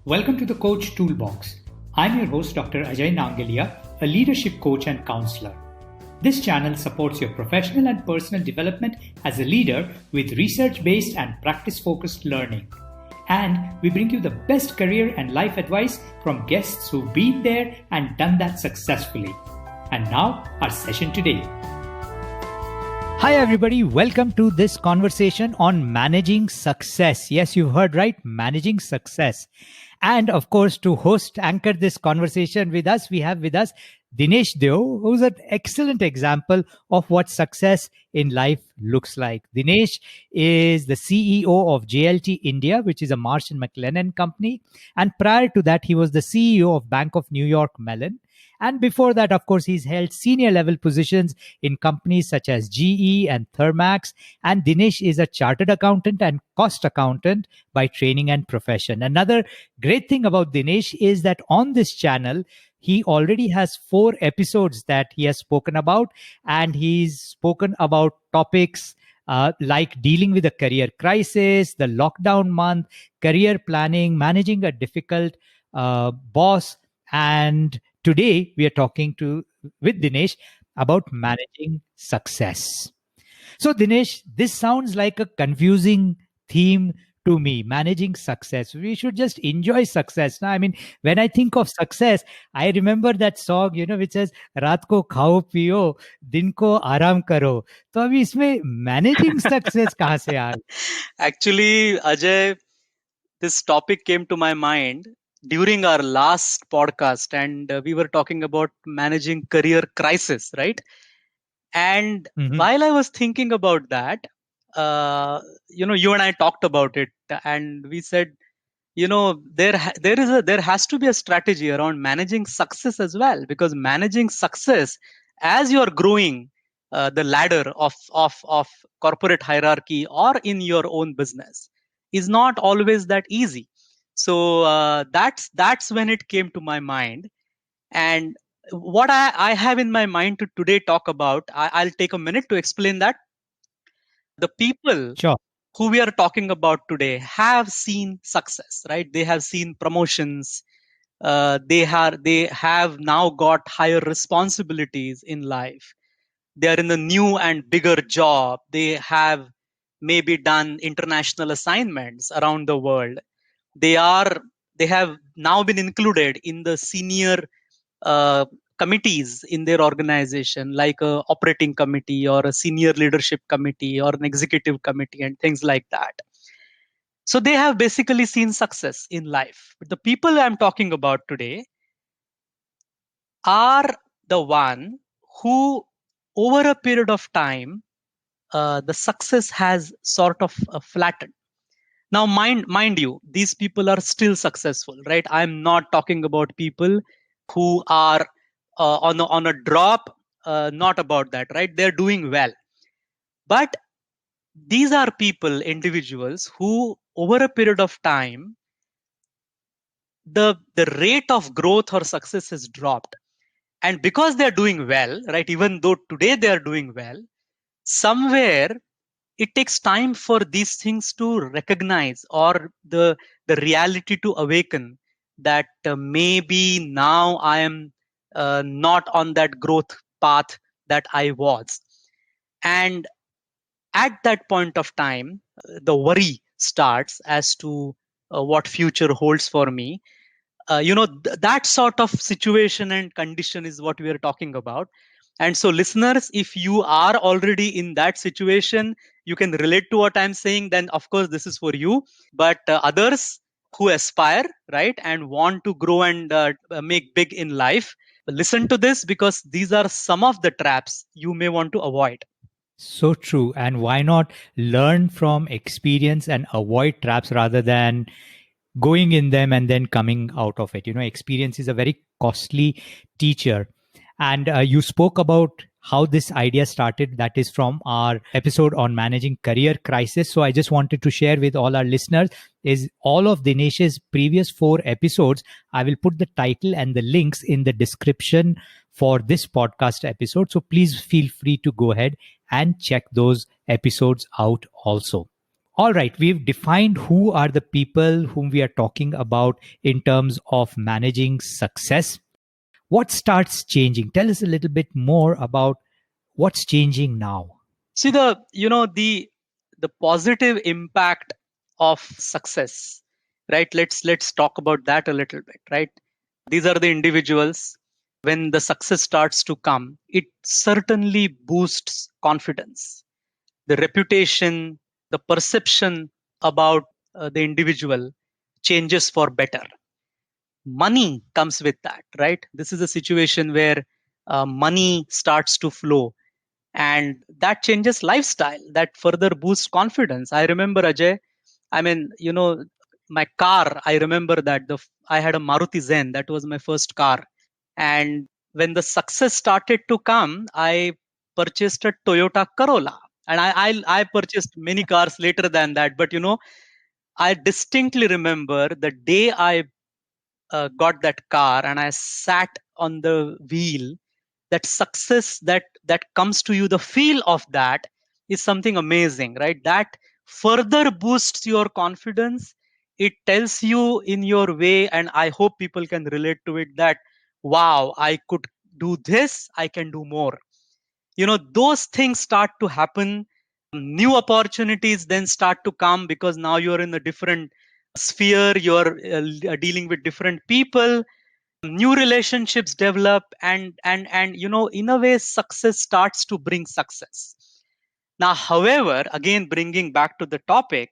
Welcome to the Coach Toolbox. I'm your host, Dr. Ajay Nangalia, a leadership coach and counselor. This channel supports your professional and personal development as a leader with research-based and practice-focused learning. And we bring you the best career and life advice from guests who've been there and done that successfully. And now, our session today. Hi, everybody. Welcome to this conversation on managing success. Yes, you heard right, managing success. And of course, to anchor this conversation with us, we have with us Dinesh Deo, who's an excellent example of what success in life looks like. Dinesh is the CEO of JLT India, which is a Marsh McLennan company. And prior to that, he was the CEO of Bank of New York Mellon. And before that, of course, he's held senior level positions in companies such as GE and Thermax. And Dinesh is a chartered accountant and cost accountant by training and profession. Another great thing about Dinesh is that on this channel, he already has 4 episodes that he has spoken about. And he's spoken about topics like dealing with a career crisis, the lockdown month, career planning, managing a difficult boss, and today, we are talking with Dinesh about managing success. So, Dinesh, this sounds like a confusing theme to me, managing success. We should just enjoy success. Now, I mean, when I think of success, I remember that song, which says, Raat ko khao piyo, din ko aaram karo. So, abhi isme managing success kahan se aa? Actually, Ajay, this topic came to my mind during our last podcast, and we were talking about managing career crisis, right? And while I was thinking about that, you and I talked about it, and we said, there has to be a strategy around managing success as well, because managing success as you are growing the ladder of corporate hierarchy or in your own business is not always that easy. So that's when it came to my mind. And what I have in my mind to today talk about, I'll take a minute to explain that. The people who we are talking about today have seen success, right? They have seen promotions. They have now got higher responsibilities in life. They are in a new and bigger job. They have maybe done international assignments around the world. They have now been included in the senior committees in their organization, like a operating committee or a senior leadership committee or an executive committee and things like that. So they have basically seen success in life. But the people I'm talking about today are the one who, over a period of time, the success has sort of flattened. Now, mind you, these people are still successful, right? I'm not talking about people who are on a drop, not about that, right? They're doing well. But these are people, individuals who, over a period of time, the rate of growth or success has dropped. And because they're doing well, right, even though today they are doing well, somewhere it takes time for these things to recognize, or the reality to awaken that maybe now I am not on that growth path that I was. And at that point of time, the worry starts as to what future holds for me. That sort of situation and condition is what we are talking about. And so, listeners, if you are already in that situation, you can relate to what I'm saying, then of course this is for you. But others who aspire, right, and want to grow and make big in life, listen to this, because these are some of the traps you may want to avoid. So true. And why not learn from experience and avoid traps rather than going in them and then coming out of it? Experience is a very costly teacher. And you spoke about how this idea started. That is from our episode on managing career crisis. So I just wanted to share with all our listeners is all of Dinesh's previous 4 episodes. I will put the title and the links in the description for this podcast episode. So please feel free to go ahead and check those episodes out also. All right, we've defined who are the people whom we are talking about in terms of managing success. What starts changing? Tell us a little bit more about what's changing now. See, the positive impact of success, right? Let's talk about that a little bit, right? These are the individuals. When the success starts to come, it certainly boosts confidence, the reputation, the perception about the individual changes for better. Money comes with that, right? This is a situation where money starts to flow, and that changes lifestyle, that further boosts confidence. I remember, Ajay, I mean, my car, I remember that I had a Maruti Zen. That was my first car. And when the success started to come, I purchased a Toyota Corolla. And I purchased many cars later than that. But, I distinctly remember the day I got that car and I sat on the wheel. That success that comes to you, the feel of that is something amazing, right? That further boosts your confidence. It tells you in your way, and I hope people can relate to it, that wow, I could do this, I can do more. Those things start to happen. New opportunities then start to come, because now you're in a different sphere, you're dealing with different people, new relationships develop, and in a way success starts to bring success. Now, however, again, bringing back to the topic,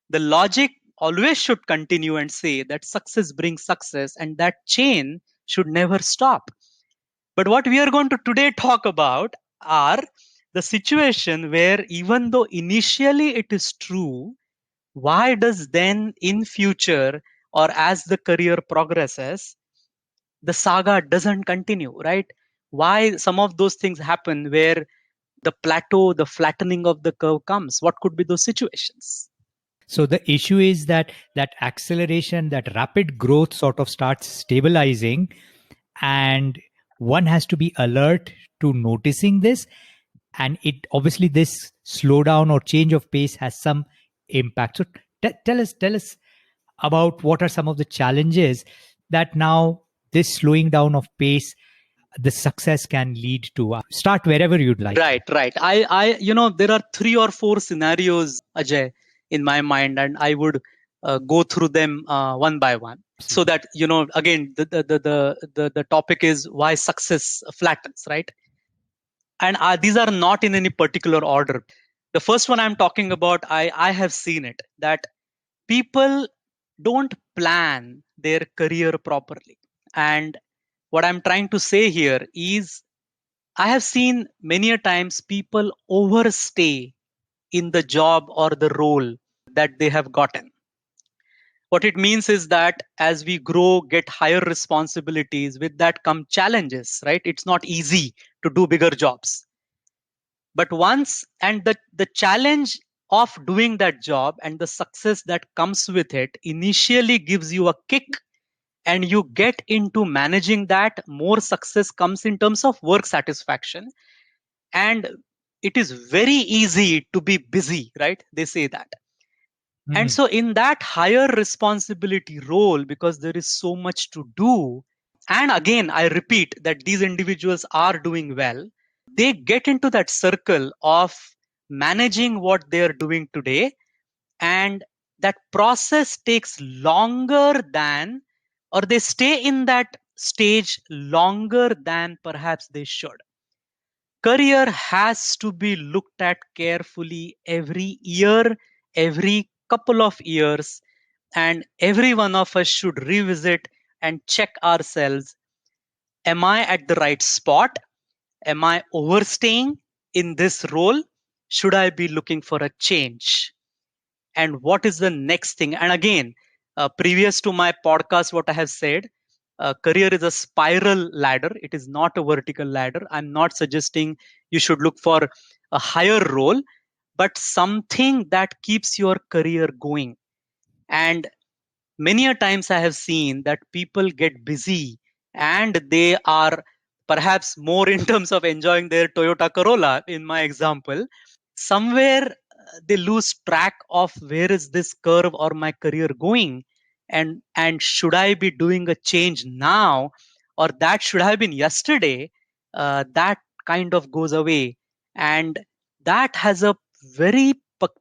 the logic always should continue and say that success brings success, and that chain should never stop. But what we are going to today talk about are the situation where, even though initially it is true, why does then in future, or as the career progresses, the saga doesn't continue, right? Why some of those things happen, where the plateau, the flattening of the curve comes? What could be those situations? So the issue is that that acceleration, that rapid growth sort of starts stabilizing, and one has to be alert to noticing this. And it obviously, this slowdown or change of pace has some impact. So tell us about what are some of the challenges that now this slowing down of pace, the success can lead to. Start wherever you'd like. Right. There are 3 or 4 scenarios, Ajay, in my mind, and I would go through them one by one, so that again, the topic is why success flattens, right? And these are not in any particular order. The first one I'm talking about, I have seen it, that people don't plan their career properly. And what I'm trying to say here is, I have seen many a times people overstay in the job or the role that they have gotten. What it means is that as we grow, get higher responsibilities, with that come challenges, right? It's not easy to do bigger jobs. But once, and the challenge of doing that job and the success that comes with it initially gives you a kick, and you get into managing that, more success comes in terms of work satisfaction. And it is very easy to be busy, right? They say that. And so in that higher responsibility role, because there is so much to do, and again, I repeat that these individuals are doing well, they get into that circle of managing what they are doing today. And that process takes longer than, or they stay in that stage longer than perhaps they should. Career has to be looked at carefully every year, every couple of years, and every one of us should revisit and check ourselves. Am I at the right spot? Am I overstaying in this role? Should I be looking for a change? And what is the next thing? And again, previous to my podcast, what I have said, career is a spiral ladder. It is not a vertical ladder. I'm not suggesting you should look for a higher role, but something that keeps your career going. And many a times I have seen that people get busy, and they are perhaps more in terms of enjoying their Toyota Corolla, in my example. Somewhere they lose track of where is this curve or my career going, and should I be doing a change now, or that should have been yesterday. That kind of goes away, and that has a very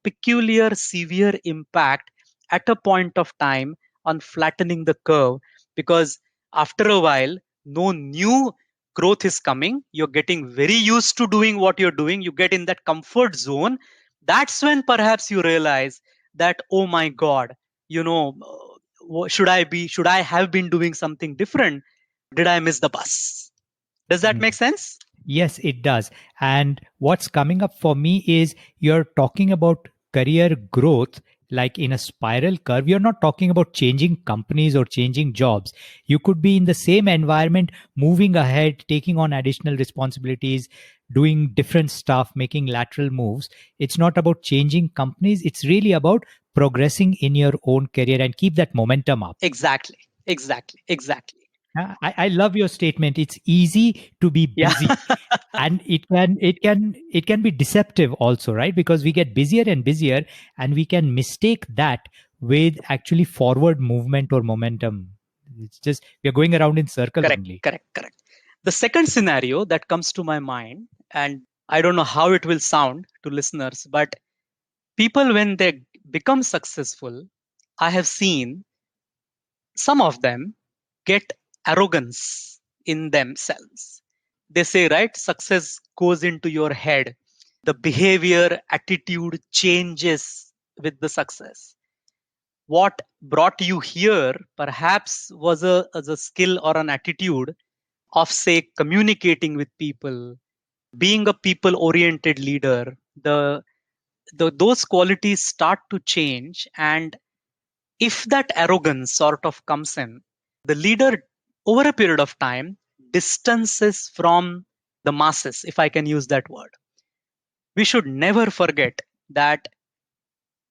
peculiar severe impact at a point of time on flattening the curve, because after a while no new growth is coming. You're getting very used to doing what you're doing. You get in that comfort zone. That's when perhaps you realize that, oh my god, you know, should I have been doing something different? Did I miss the bus? Does that make sense? Yes, it does. And what's coming up for me is you're talking about career growth like in a spiral curve. You're not talking about changing companies or changing jobs. You could be in the same environment, moving ahead, taking on additional responsibilities, doing different stuff, making lateral moves. It's not about changing companies. It's really about progressing in your own career and keep that momentum up. Exactly, exactly, exactly. I love your statement. It's easy to be Yeah. busy, and it can be deceptive also, right? Because we get busier and busier, and we can mistake that with actually forward movement or momentum. It's just we're going around in circles Correct, only. correct, correct. The second scenario that comes to my mind, and I don't know how it will sound to listeners, but people, when they become successful, I have seen some of them get arrogance in themselves. They say, right, success goes into your head. The behavior, attitude changes with the success. What brought you here perhaps was a skill or an attitude of, say, communicating with people, being a people oriented leader. Those qualities start to change, and if that arrogance sort of comes in, the leader over a period of time distances from the masses, if I can use that word. We should never forget that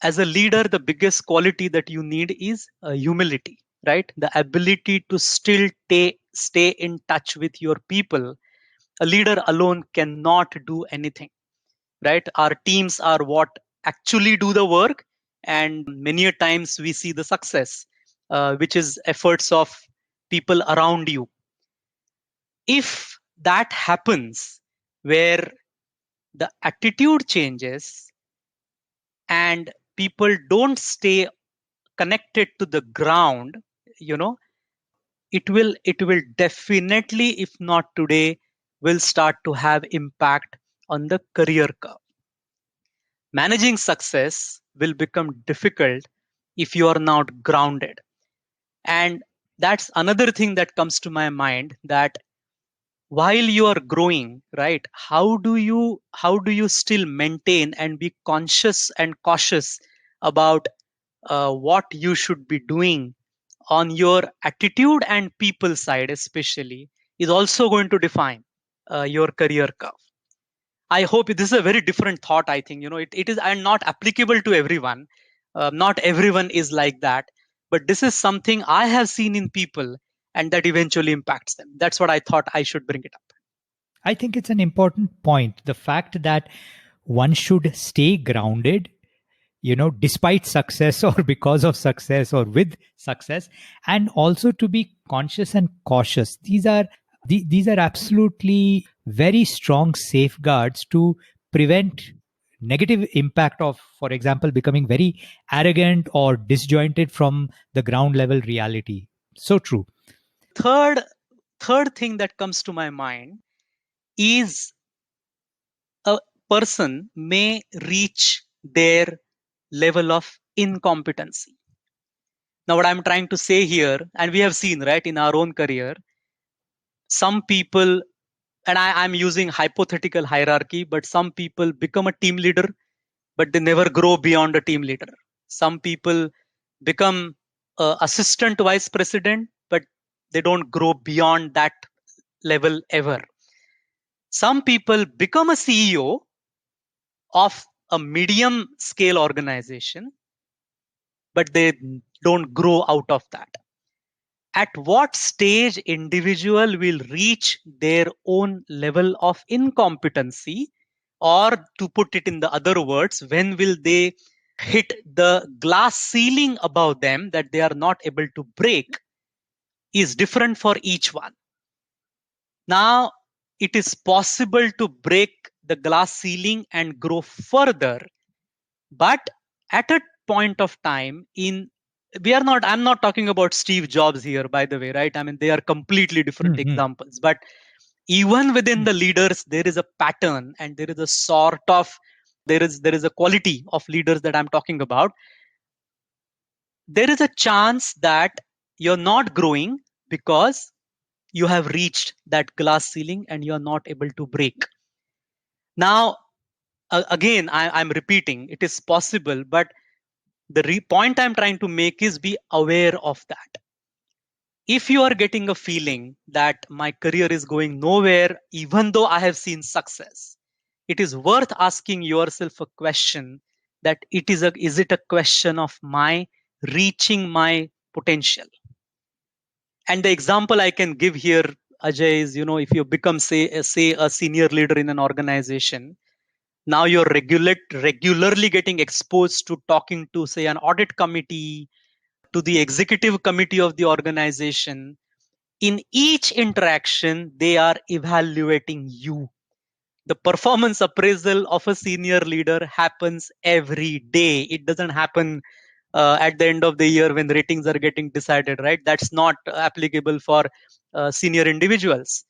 as a leader, the biggest quality that you need is humility, right? The ability to still stay in touch with your people. A leader alone cannot do anything, right? Our teams are what actually do the work, and many a times we see the success, which is efforts of people around you. If that happens, where the attitude changes and people don't stay connected to the ground, you know, it will definitely, if not today, will start to have impact on the career curve. Managing success will become difficult if you are not grounded. And that's another thing that comes to my mind, that while you are growing, right, how do you still maintain and be conscious and cautious about what you should be doing on your attitude and people side especially, is also going to define your career curve. I hope this is a very different thought. I think, it is and not applicable to everyone. Not everyone is like that, but this is something I have seen in people, and that eventually impacts them. That's what I thought I should bring it up. I think it's an important point. The fact that one should stay grounded, despite success or because of success or with success, and also to be conscious and cautious. These are absolutely very strong safeguards to prevent negative impact of, for example, becoming very arrogant or disjointed from the ground level reality. So true. Third thing that comes to my mind is a person may reach their level of incompetency. Now, what I'm trying to say here, and we have seen, right, in our own career, some people, and I'm using hypothetical hierarchy, but some people become a team leader, but they never grow beyond a team leader. Some people become assistant vice president, but they don't grow beyond that level ever. Some people become a CEO of a medium scale organization, but they don't grow out of that. At what stage individual will reach their own level of incompetency, Or to put it in the other words, when will they hit the glass ceiling above them that they are not able to break, is different for each one. Now, it is possible to break the glass ceiling and grow further, but at a point of time I'm not talking about Steve Jobs here, by the way, right? I mean, they are completely different examples, but even within the leaders, there is a pattern, and there is a sort of there is a quality of leaders that I'm talking about. There is a chance that you're not growing because you have reached that glass ceiling and you're not able to break. Now, again, I'm repeating, it is possible, but the point I'm trying to make is be aware of that. If you are getting a feeling that my career is going nowhere, even though I have seen success, it is worth asking yourself a question that is it a question of my reaching my potential? And the example I can give here, Ajay, is, if you become say a senior leader in an organization, now you're regularly getting exposed to talking to, say, an audit committee, to the executive committee of the organization. In each interaction, they are evaluating you. The performance appraisal of a senior leader happens every day. It doesn't happen at the end of the year when ratings are getting decided, right? That's not applicable for senior individuals.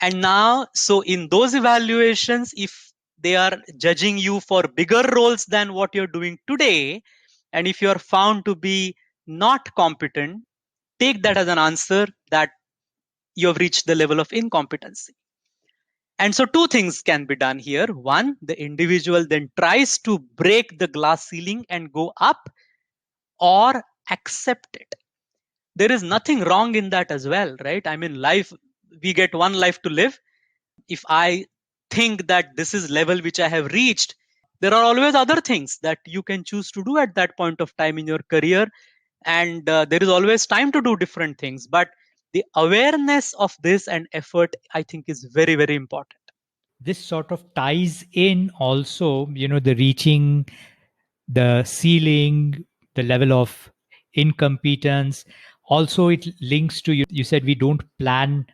And now, so in those evaluations, if they are judging you for bigger roles than what you're doing today, and if you are found to be not competent, take that as an answer that you have reached the level of incompetency. And so two things can be done here. One, the individual then tries to break the glass ceiling and go up, or accept it. There is nothing wrong in that as well, right? I mean, we get one life to live. If I think that this is level which I have reached, there are always other things that you can choose to do at that point of time in your career. And there is always time to do different things. But the awareness of this and effort, I think, is very, very important. This sort of ties in also, the reaching the ceiling, the level of incompetence. Also, it links to you said we don't plan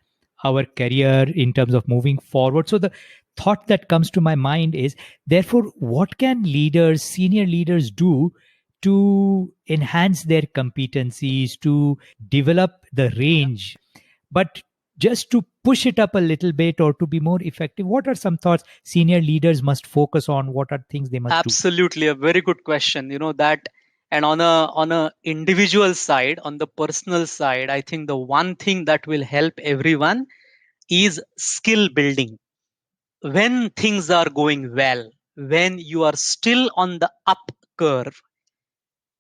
our career in terms of moving forward. So the thought that comes to my mind is, therefore, what can leaders, senior leaders, do to enhance their competencies, to develop the range, but just to push it up a little bit or to be more effective? What are some thoughts senior leaders must focus on? What are things they must do? Absolutely, a very good question. That, and on a individual side, on the personal side, I think the one thing that will help everyone is skill building. When things are going well, when you are still on the up curve,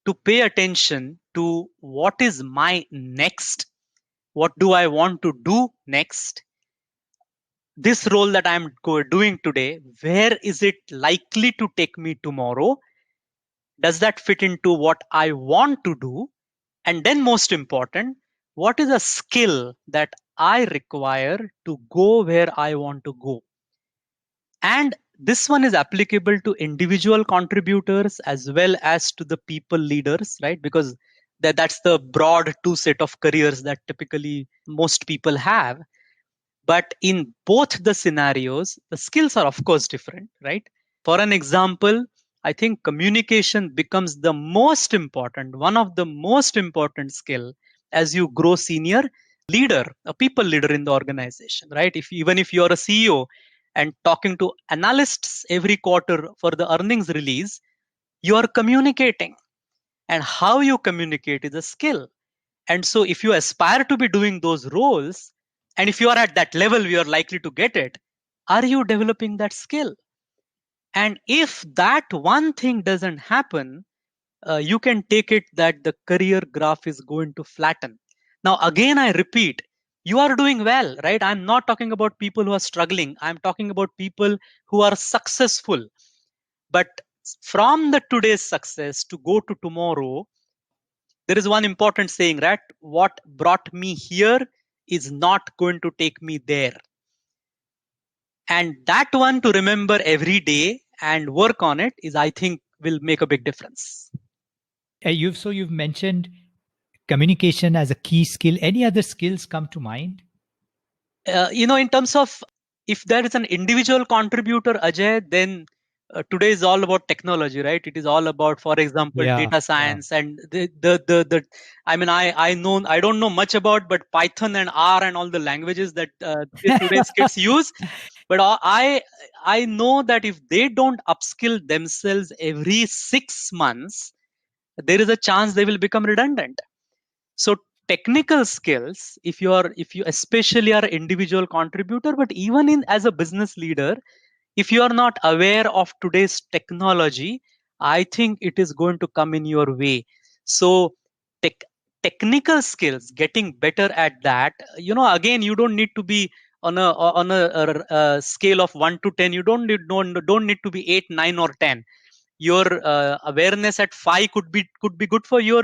to pay attention to what is my next, what do I want to do next, this role that I'm doing today, where is it likely to take me tomorrow? Does that fit into what I want to do? And then, most important, what is a skill that I require to go where I want to go? And this one is applicable to individual contributors as well as to the people leaders, right? Because that's the broad two set of careers that typically most people have. But in both the scenarios, the skills are, of course, different, right? For an example, I think communication becomes the most important, one of the most important skill as you grow senior leader, a people leader in the organization, right? Even if you're a CEO and talking to analysts every quarter for the earnings release, you are communicating, and how you communicate is a skill. And so if you aspire to be doing those roles, and if you are at that level, you are likely to get it. Are you developing that skill? And if that one thing doesn't happen, you can take it that the career graph is going to flatten. Now, again, I repeat, you are doing well, right? I'm not talking about people who are struggling. I'm talking about people who are successful. But from the today's success to go to tomorrow, there is one important saying, right? What brought me here is not going to take me there. And that one to remember every day and work on it is, I think, will make a big difference. You've mentioned communication as a key skill. Any other skills come to mind? In terms of, if there is an individual contributor, Ajay, then today is all about technology, right? It is all about, for example, Yeah, data yeah. science and the I mean, I don't know much about, but Python and R and all the languages that today's kids use. But I know that if they don't upskill themselves every 6 months, there is a chance they will become redundant. So technical skills, if you especially are individual contributor, but even in as a business leader, if you are not aware of today's technology, I think it is going to come in your way. So tech, technical skills, getting better at that, again, you don't need to be on a scale of 1 to 10. You don't need to be 8, 9 or 10. Your awareness at 5 could be good for your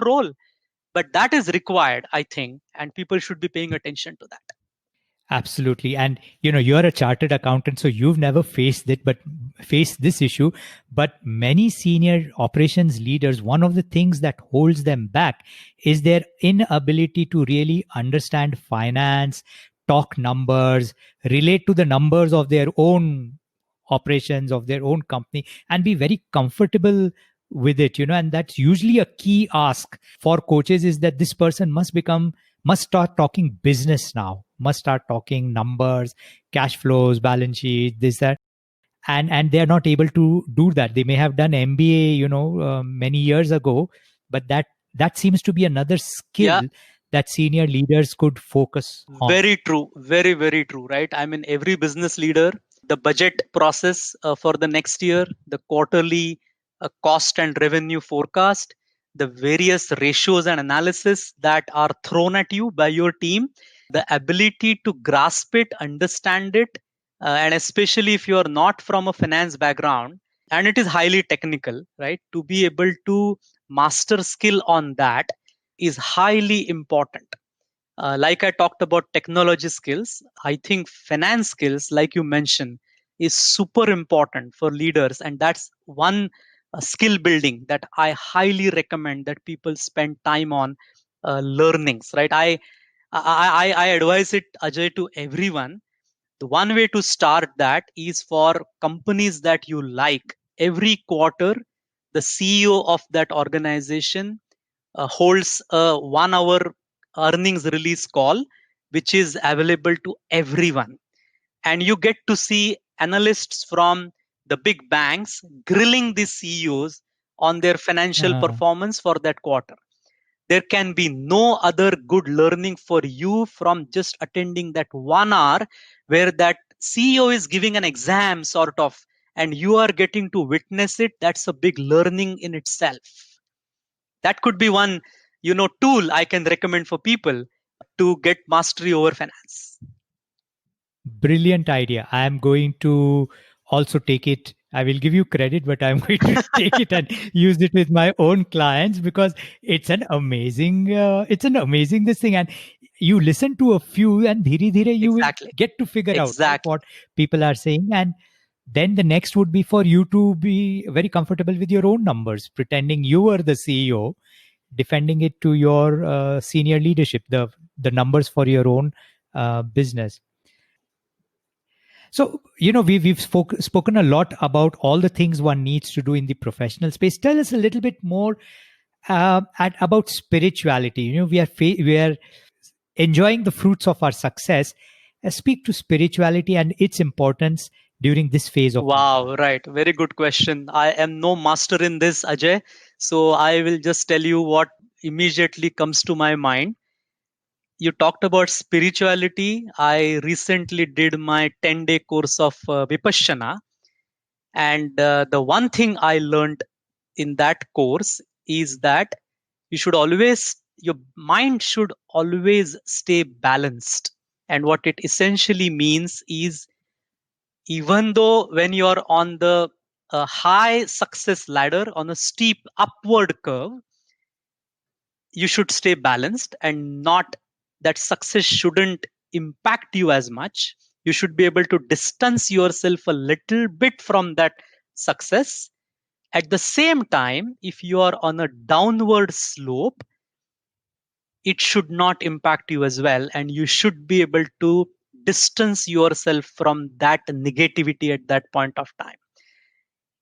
role, but that is required, I think, and people should be paying attention to that. Absolutely. And you're a chartered accountant, so you've never faced this issue. But many senior operations leaders, one of the things that holds them back is their inability to really understand finance, talk numbers, relate to the numbers of their own operations of their own company, and be very comfortable with it. And that's usually a key ask for coaches, is that this person must start talking business now, must start talking numbers, cash flows, balance sheet, this, that. And they are not able to do that. They may have done MBA, many years ago, but that seems to be another Yeah, skill that senior leaders could focus on. very true. Very, very true, right? I mean, every business leader, the budget process for the next year, the quarterly cost and revenue forecast, the various ratios and analysis that are thrown at you by your team, the ability to grasp it, understand it, and especially if you are not from a finance background and it is highly technical, right? To be able to master skill on that is highly important. Like I talked about technology skills, I think finance skills, like you mentioned, is super important for leaders, and that's one skill building that I highly recommend that people spend time on learnings. Right? I advise it, Ajay, to everyone. The one way to start that is for companies that you like. Every quarter, the CEO of that organization holds a 1 hour earnings release call, which is available to everyone. And you get to see analysts from the big banks grilling the CEOs on their financial Uh, performance for that quarter. There can be no other good learning for you from just attending that 1 hour where that CEO is giving an exam, sort of, and you are getting to witness it. That's a big learning in itself. That could be one tool I can recommend for people to get mastery over finance. Brilliant idea. I am going to also take it. I will give you credit, but I'm going to take it and use it with my own clients, because it's an amazing this thing. And you listen to a few, and dhire dhire you will Exactly. get to figure out, right, Exactly. what people are saying. And then the next would be for you to be very comfortable with your own numbers, pretending you are the CEO, defending it to your senior leadership, the numbers for your own business. So, we've spoken a lot about all the things one needs to do in the professional space. Tell us a little bit more about spirituality. We are enjoying the fruits of our success. Speak to spirituality and its importance during this phase of life. Wow, right. Very good question. I am no master in this, Ajay. So I will just tell you what immediately comes to my mind. You talked about spirituality. I recently did my 10-day course of Vipassana. And the one thing I learned in that course is that your mind should always stay balanced. And what it essentially means is, even though when you're on the high success ladder, on a steep upward curve, you should stay balanced, and not that success shouldn't impact you as much. You should be able to distance yourself a little bit from that success. At the same time, if you are on a downward slope, it should not impact you as well. And you should be able to distance yourself from that negativity at that point of time.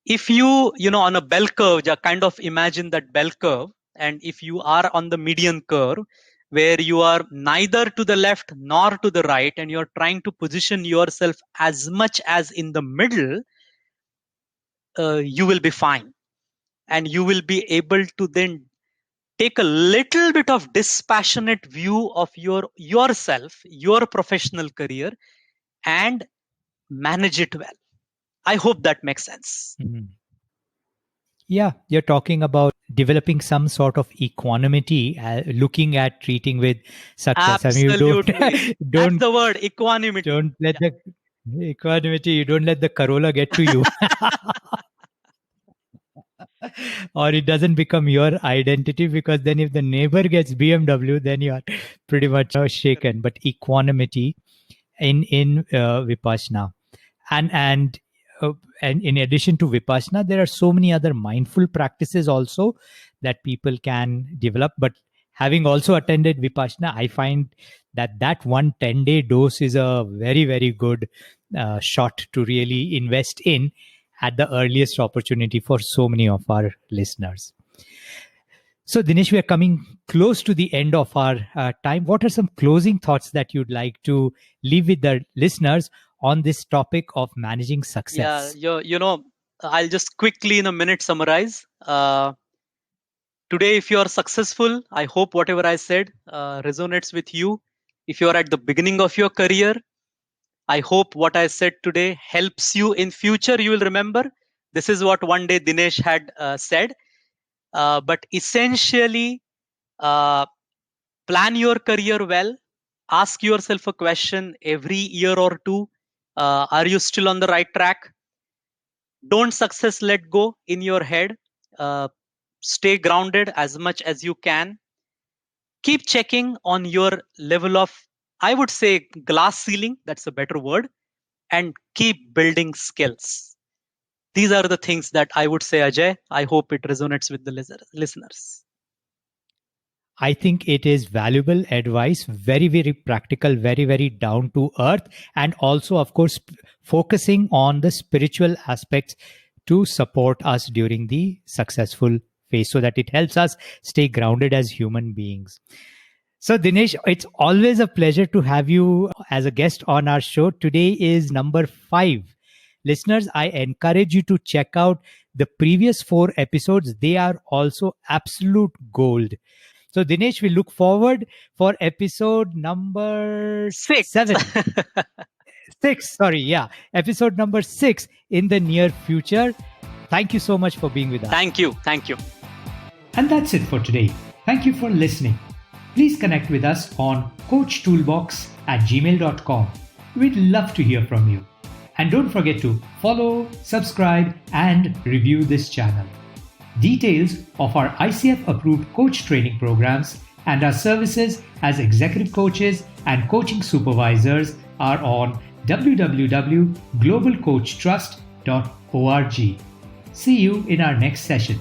If on a bell curve, just kind of imagine that bell curve. And if you are on the median curve, where you are neither to the left nor to the right, and you're trying to position yourself as much as in the middle, you will be fine. And you will be able to then take a little bit of dispassionate view of yourself, your professional career, and manage it well. I hope that makes sense. Mhm. Yeah, you're talking about developing some sort of equanimity, looking at treating with success. Absolutely. I mean, That's the word, equanimity. Don't let the equanimity. You don't let the Corolla get to you, or it doesn't become your identity. Because then, if the neighbor gets BMW, then you are pretty much shaken. But equanimity in Vipassana, and in addition to Vipassana, there are so many other mindful practices also that people can develop. But having also attended Vipassana, I find that one 10-day dose is a very, very good shot to really invest in at the earliest opportunity for so many of our listeners. So, Dinesh, we are coming close to the end of our time. What are some closing thoughts that you'd like to leave with the listeners on this topic of managing success? Yeah, I'll just quickly in a minute summarize. Today, if you are successful, I hope whatever I said resonates with you. If you are at the beginning of your career, I hope what I said today helps you in future. You will remember this is what one day Dinesh had said. But essentially, plan your career well. Ask yourself a question every year or two. Are you still on the right track? Don't success let go in your head. Stay grounded as much as you can. Keep checking on your level of, I would say, glass ceiling. That's a better word. And keep building skills. These are the things that I would say, Ajay. I hope it resonates with the listeners. I think it is valuable advice, very, very practical, very, very down to earth, and also, of course, focusing on the spiritual aspects to support us during the successful phase so that it helps us stay grounded as human beings. So, Dinesh, it's always a pleasure to have you as a guest on our show. Today is number 5. Listeners, I encourage you to check out the previous 4 episodes. They are also absolute gold. So, Dinesh, we look forward for episode number 7. 6, sorry, yeah. Episode number 6 in the near future. Thank you so much for being with us. Thank you. Thank you. And that's it for today. Thank you for listening. Please connect with us on coachtoolbox@gmail.com. We'd love to hear from you. And don't forget to follow, subscribe, and review this channel. Details of our ICF-approved coach training programs and our services as executive coaches and coaching supervisors are on www.globalcoachtrust.org. See you in our next session.